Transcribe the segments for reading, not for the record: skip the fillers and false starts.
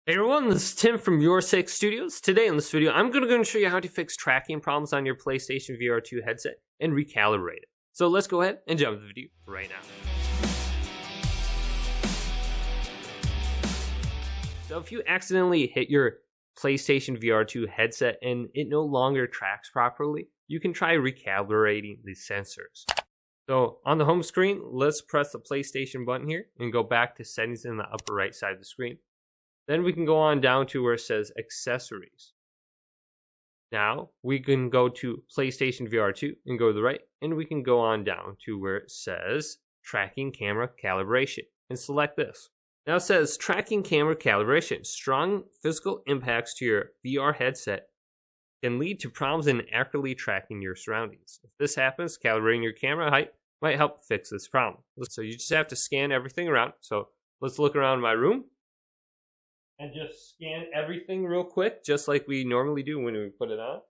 Hey everyone, this is Tim from YourSixStudios. Today in this video, I'm going to show you how to fix tracking problems on your PlayStation VR 2 headset and recalibrate it. So let's go ahead and jump into the video right now. So if you accidentally hit your PlayStation VR 2 headset and it no longer tracks properly, you can try recalibrating the sensors. So on the home screen, let's press the PlayStation button here and go back to settings in the upper right side of the screen. Then we can go on down to where it says accessories. Now we can go to PlayStation VR 2 and go to the right, and we can go on down to where it says tracking camera calibration and select this. Now it says tracking camera calibration. Strong physical impacts to your VR headset can lead to problems in accurately tracking your surroundings. If this happens, calibrating your camera height might help fix this problem. So you just have to scan everything around. So let's look around my room and just scan everything real quick, just like we normally do when we put it on.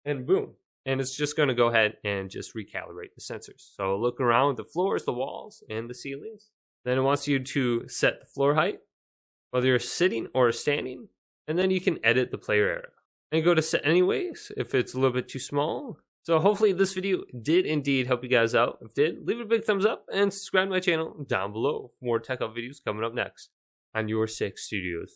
And boom. And it's just going to go ahead and just recalibrate the sensors. So look around the floors, the walls, and the ceilings. Then it wants you to set the floor height, whether you're sitting or standing. And then you can edit the player area. And go to set anyways, if it's a little bit too small. So hopefully this video did indeed help you guys out. If it did, leave it a big thumbs up and subscribe to my channel down below for more tech up videos coming up next on YourSixStudios.